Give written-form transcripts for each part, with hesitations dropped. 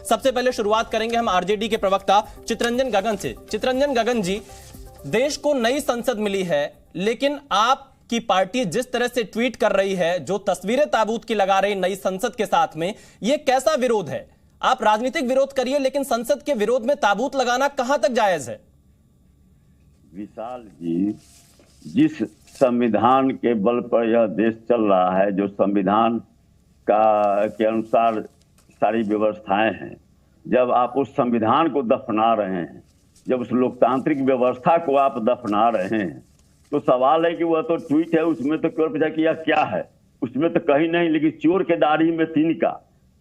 सबसे पहले शुरुआत करेंगे हम आरजेडी के प्रवक्ता चितरंजन गगन से। चितरंजन गगन जी, देश को नई संसद मिली है, लेकिन आपकी पार्टी जिस तरह से ट्वीट कर रही है, जो तस्वीरें ताबूत की लगा रही नई संसद के साथ में, यह कैसा विरोध है? आप राजनीतिक विरोध करिए, लेकिन संसद के विरोध में ताबूत लगाना कहां तक जायज है? विशाल जी, जिस संविधान के बल पर यह देश चल रहा है, जो संविधान के अनुसार सारी व्यवस्थाएं हैं, जब आप उस संविधान को दफना रहे हैं, जब उस लोकतांत्रिक व्यवस्था को आप दफना रहे हैं, तो सवाल है कि वह तो ट्वीट है, उसमें तो क्यों पूछा कि यह क्या है, उसमें तो कहीं नहीं, लेकिन चोर के दाढ़ी में तिनका,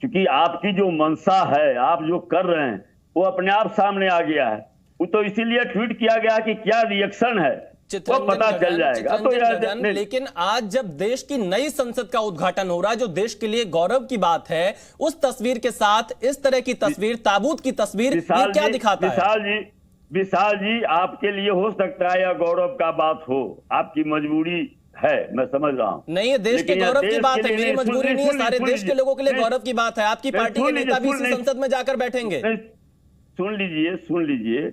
क्योंकि आपकी जो मंशा है, आप जो कर रहे हैं, वो अपने आप सामने आ गया है। वो तो इसीलिए ट्वीट किया गया कि क्या रिएक्शन है वो पता चल जाएगा। तो लेकिन आज जब देश की नई संसद का उद्घाटन हो रहा है, जो देश के लिए गौरव की बात है, उस तस्वीर के साथ इस तरह की तस्वीर, ताबूत की तस्वीर, ये क्या दिखाता है? विशाल जी, आपके लिए हो सकता है यह गौरव का बात हो, आपकी मजबूरी है, मैं समझ रहा हूँ। नहीं, ये देश के गौरव की बात है, मेरी मजबूरी नहीं है, सारे देश के लोगों के लिए गौरव की बात है। आपकी पार्टी के नेता भी इसी संसद में जाकर बैठेंगे। सुन लीजिए,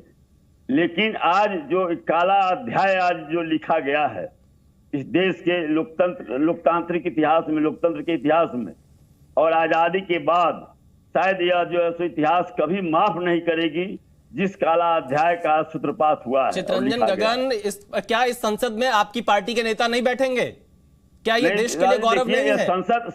लेकिन आज जो काला अध्याय आज जो लिखा गया है इस देश के लोकतांत्रिक इतिहास में, लोकतंत्र के इतिहास में, और आजादी के बाद शायद यह जो है इतिहास कभी माफ नहीं करेगी जिस काला अध्याय का सूत्रपात हुआ है। चितरंजन गगन, क्या इस संसद में आपकी पार्टी के नेता नहीं बैठेंगे? क्या ये देश के लिए गौरव नहीं है?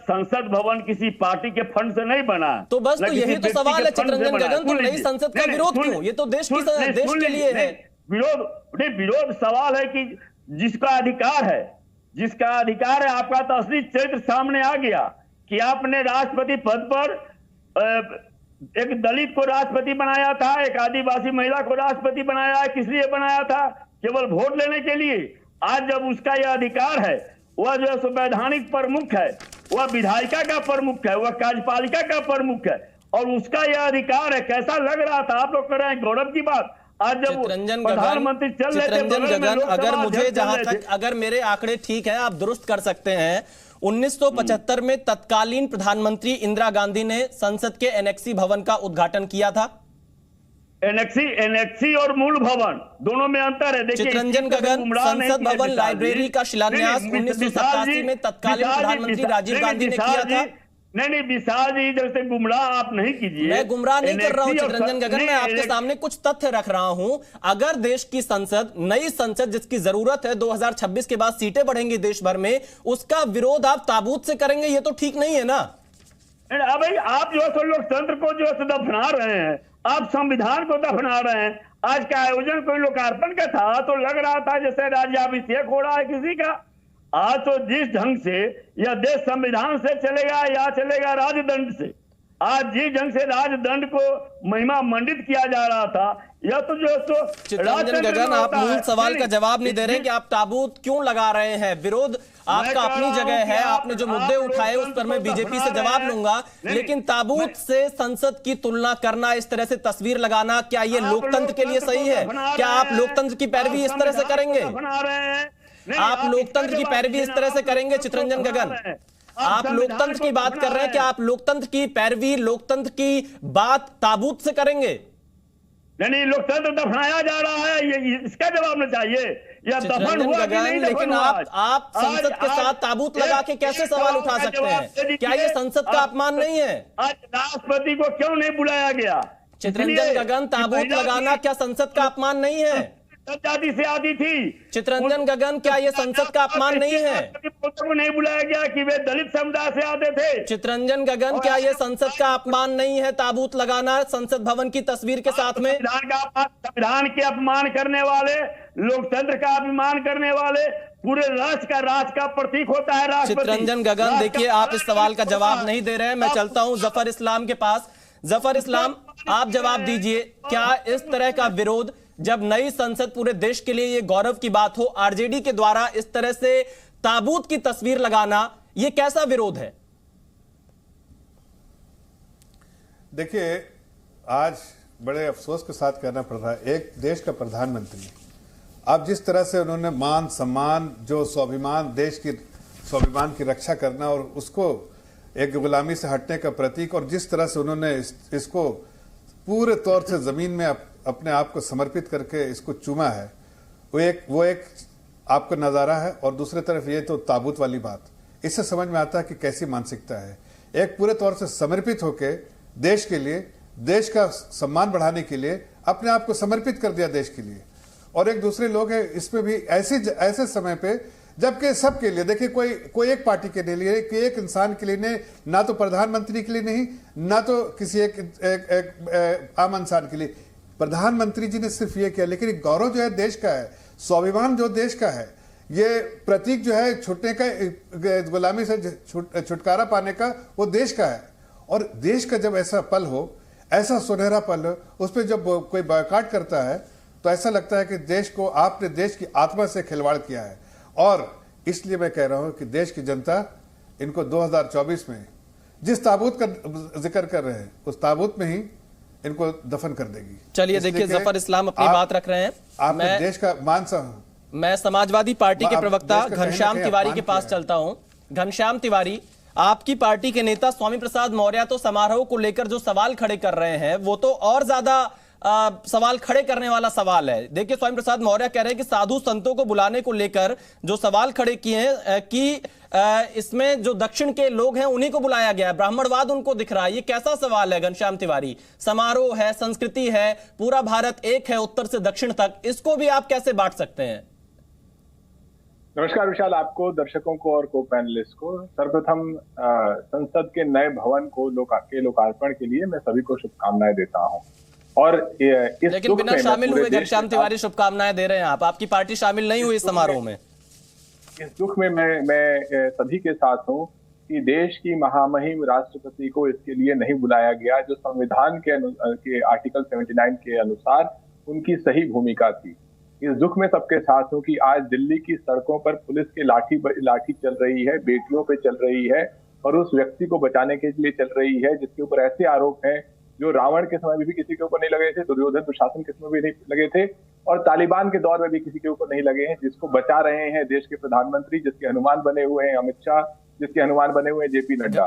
संसद भवन किसी पार्टी के फंड से नहीं बना है। तो बस, तो यही तो सवाल है चितरंजन गगन, तो नई संसद का विरोध क्यों? ये तो देश के लिए है। विरोध सवाल है कि जिसका अधिकार है, आपका तो असली चरित्र सामने आ गया कि आपने राष्ट्रपति पद पर एक दलित को राष्ट्रपति बनाया था, एक आदिवासी महिला को राष्ट्रपति बनाया है। किस लिए बनाया था? केवल वोट लेने के लिए। आज जब उसका यह अधिकार है, वह जो है संवैधानिक प्रमुख है, वह विधायिका का प्रमुख है, वह कार्यपालिका का प्रमुख है, और उसका यह अधिकार है। कैसा लग रहा था? आप लोग कर रहे हैं गौरव की बात। आज जब प्रधानमंत्री चल रहे थे, चितरंजन गगन, अगर मुझे जहां तक, अगर मेरे आंकड़े ठीक है, आप दुरुस्त कर सकते हैं, 1975 में तत्कालीन प्रधानमंत्री इंदिरा गांधी ने संसद के एनेक्सी भवन का उद्घाटन किया था। एनेक्सी और मूल भवन दोनों में अंतर है। देखिए, चितरंजन गगन, संसद भवन लाइब्रेरी का शिलान्यास 1987 में तत्कालीन प्रधानमंत्री राजीव गांधी ने किया था। नहीं विशाल जी, जैसे गुमराह आप नहीं कीजिए। मैं गुमराह नहीं कर रहा हूं चितरंजन गगन, मैं आपके सामने कुछ तथ्य रख रहा हूं। अगर देश की संसद, नई संसद जिसकी जरूरत है, 2026 के बाद सीटें बढ़ेंगी देश भर में, उसका विरोध आप ताबूत से करेंगे, ये तो ठीक नहीं है ना। भाई, आप जो है लोकतंत्र को जो है दफना रहे हैं, आप संविधान को दफना रहे हैं। आज का आयोजन कोई लोकार्पण का था तो लग रहा था जैसे राज्याभिषेक हो रहा है किसी का। आज तो जिस ढंग से यह देश संविधान से चलेगा या चलेगा राजदंड से, आज जिस ढंग से राजदंड को महिमा मंडित किया जा रहा था, यह तो जो चितरंजन गगन, आप मूल सवाल का जवाब नहीं दे रहे कि आप ताबूत क्यों लगा रहे हैं। विरोध आपका अपनी जगह है, आपने जो मुद्दे उठाए उस पर मैं बीजेपी से जवाब लूंगा, लेकिन ताबूत से संसद की तुलना करना, इस तरह से तस्वीर लगाना, क्या ये लोकतंत्र के लिए सही है? क्या आप लोकतंत्र की पैरवी इस तरह से करेंगे? आप लोकतंत्र की पैरवी इस तरह से करेंगे? चितरंजन गगन, आप लोकतंत्र की बात कर रहे हैं कि आप लोकतंत्र की पैरवी, लोकतंत्र की बात ताबूत से करेंगे? नहीं, लोकतंत्र दफनाया जा रहा है, ये इसका जवाब न चाहिए। यह दफन हुआ कि नहीं? लेकिन आप संसद के साथ ताबूत लगा के कैसे सवाल उठा सकते हैं? क्या ये संसद का अपमान नहीं है? आज राष्ट्रपति को क्यों नहीं बुलाया गया? चितरंजन गगन, ताबूत लगाना क्या संसद का अपमान नहीं है? जाति से आती थी। चितरंजन गगन, क्या ये संसद का अपमान नहीं है? को नहीं बुलाया गया कि वे दलित समुदाय से आते थे। चितरंजन गगन, क्या ये संसद का अपमान नहीं है ताबूत लगाना संसद भवन की तस्वीर के साथ में? संविधान के अपमान करने वाले, लोकतंत्र का अपमान करने वाले, पूरे राष्ट्र का प्रतीक होता है राष्ट्रपति। चितरंजन गगन, देखिए, आप इस सवाल का जवाब नहीं दे रहे हैं। मैं चलता हूं जफर इस्लाम के पास। जफर इस्लाम, आप जवाब दीजिए, क्या इस तरह का विरोध, जब नई संसद, पूरे देश के लिए ये गौरव की बात हो, आरजेडी के द्वारा इस तरह से ताबूत की तस्वीर लगाना, ये कैसा विरोध है? देखिए, आज बड़े अफसोस के साथ कहना पड़ रहा है, एक देश का प्रधानमंत्री, अब जिस तरह से उन्होंने मान सम्मान, जो स्वाभिमान, देश की स्वाभिमान की रक्षा करना और उसको एक गुलामी से हटने का प्रतीक, और जिस तरह से उन्होंने इसको पूरे तौर से जमीन में अपने आप को समर्पित करके इसको चूमा है, वो एक आपका नजारा है। और दूसरी तरफ ये तो ताबूत वाली बात, इससे समझ में आता है कि कैसी मानसिकता है। एक पूरे तौर से समर्पित होके देश के लिए, देश का सम्मान बढ़ाने के लिए अपने आप को समर्पित कर दिया देश के लिए। और एक दूसरे लोग हैं इसमें भी ऐसे समय पे, जबकि सबके लिए, देखिए कोई एक पार्टी के लिए, कि एक इंसान के लिए नहीं, ना तो प्रधानमंत्री के लिए नहीं, ना तो किसी एक आम इंसान के लिए। प्रधानमंत्री जी ने सिर्फ ये किया, लेकिन एक गौरव जो है देश का है, स्वाभिमान जो देश का है, ये प्रतीक जो है छूटने का, गुलामी से छुटकारा पाने का, वो देश का है। और देश का जब ऐसा पल हो, ऐसा सुनहरा पल हो, उस पर जब कोई बायकॉट करता है तो ऐसा लगता है कि देश को, आपने देश की आत्मा से खिलवाड़ किया है। और इसलिए मैं कह रहा हूं कि देश की जनता इनको 2024 में जिस ताबूत का जिक्र कर रहे हैं, उस ताबूत में ही इनको दफन कर देगी। चलिए देखिए, जफर इस्लाम अपनी बात रख रहे हैं। मैं देश का मानसा हूं। मैं समाजवादी पार्टी के प्रवक्ता घनश्याम तिवारी के पास चलता हूं। घनश्याम तिवारी, आपकी पार्टी के नेता स्वामी प्रसाद मौर्य तो समारोह को लेकर जो सवाल खड़े कर रहे हैं, वो तो और ज्यादा सवाल खड़े करने वाला सवाल है। देखिए, स्वामी प्रसाद मौर्य कह रहे हैं कि साधु संतों को बुलाने को लेकर जो सवाल खड़े किए हैं कि इसमें जो दक्षिण के लोग हैं उन्हीं को बुलाया गया है, ब्राह्मणवाद उनको दिख रहा है। ये कैसा सवाल है घनश्याम तिवारी? समारोह है, संस्कृति है, पूरा भारत एक है उत्तर से दक्षिण तक, इसको भी आप कैसे बांट सकते हैं? नमस्कार विशाल, आपको, दर्शकों को और को पैनलिस्ट को। सर्वप्रथम संसद के नए भवन को लोकार्पण के लिए मैं सभी को शुभकामनाएं देता हूं। और इस लेकिन बिना शामिल हुए घनश्याम तिवारी शुभकामनाएं दे रहे हैं आप, आपकी पार्टी शामिल नहीं हुई इस समारोह में। इस दुख में मैं सभी के साथ हूं कि देश की महामहिम राष्ट्रपति को इसके लिए नहीं बुलाया गया, जो संविधान के आर्टिकल 79 के अनुसार उनकी सही भूमिका थी। इस दुख में सबके साथ हूं कि आज दिल्ली की सड़कों पर पुलिस की लाठी चल रही है, बेटियों पे चल रही है, और उस व्यक्ति को बचाने के लिए चल रही है जिसके ऊपर ऐसे आरोप हैं जो रावण के समय में भी किसी के ऊपर नहीं लगे थे, दुर्योधन दुशासन के समय भी नहीं लगे थे, और तालिबान के दौर में भी किसी के ऊपर नहीं लगे हैं। जिसको बचा रहे हैं देश के प्रधानमंत्री, जिसके हनुमान बने हुए हैं अमित शाह, जिसके हनुमान बने हुए हैं जेपी नड्डा।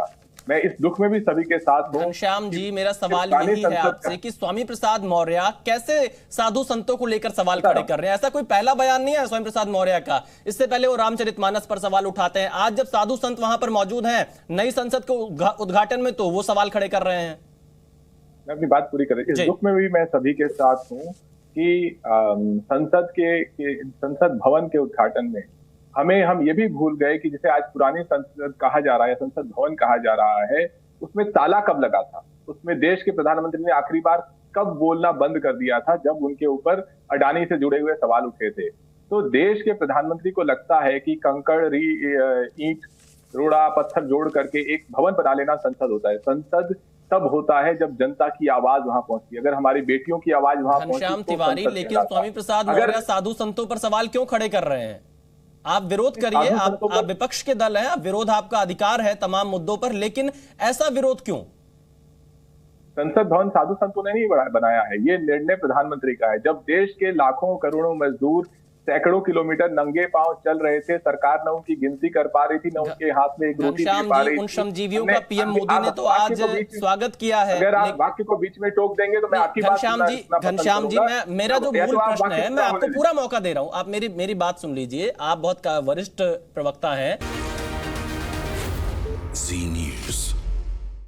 मैं इस दुख में भी सभी के साथ हूं। घनश्याम जी, मेरा सवाल यही है आपसे कि स्वामी प्रसाद मौर्य कैसे साधु संतों को लेकर सवाल खड़े कर रहे हैं? ऐसा कोई पहला बयान नहीं है स्वामी प्रसाद मौर्य का। इससे पहले वो रामचरितमानस पर सवाल उठाते हैं। आज जब साधु संत वहां पर मौजूद हैं नई संसद के उद्घाटन में, तो वो सवाल खड़े कर रहे हैं। मैं अपनी बात पूरी करें। इस दुख में भी मैं सभी के साथ हूं कि संसद भवन के उद्घाटन में हम ये भी भूल गए कि जिसे आज पुरानी संसद कहा जा रहा है, संसद भवन कहा जा रहा है, उसमें ताला कब लगा था? उसमें देश के प्रधानमंत्री ने आखिरी बार कब बोलना बंद कर दिया था? जब उनके ऊपर अडानी से जुड़े हुए सवाल उठे थे। तो देश के प्रधानमंत्री को लगता है कि कंकड़, ईंट, रोड़ा, पत्थर जोड़ करके एक भवन बना लेना संसद होता है। संसद तब होता है जब जनता की आवाज वहां पहुंचती है। अगर हमारी बेटियों की आवाज वहां पहुंचती है। घनश्याम तिवारी, लेकिन स्वामी प्रसाद मौर्य साधु संतों पर सवाल क्यों खड़े कर रहे हैं? आप विरोध करिए, आप विपक्ष के दल है, आप विरोध, आपका अधिकार है तमाम मुद्दों पर, लेकिन ऐसा विरोध क्यों? संसद भवन साधु संतों ने नहीं बनाया है, ये निर्णय प्रधानमंत्री का है। जब देश के लाखों करोड़ों मजदूर सैकड़ों किलोमीटर नंगे पांव चल रहे थे, सरकार न उनकी गिनती कर पा रही थी, न उनके हाथ में एक रोटी दे पा रही थी। उन श्रमजीवियों का पीएम मोदी ने तो आज स्वागत किया है। अगर आप वाक्य को बीच में टोक देंगे तो मैं आपकी बात घनश्याम जी, मेरा जो मूल प्रश्न है, मैं आपको पूरा मौका दे रहा हूं, आप मेरी बात सुन लीजिए। आप बहुत वरिष्ठ प्रवक्ता हैं।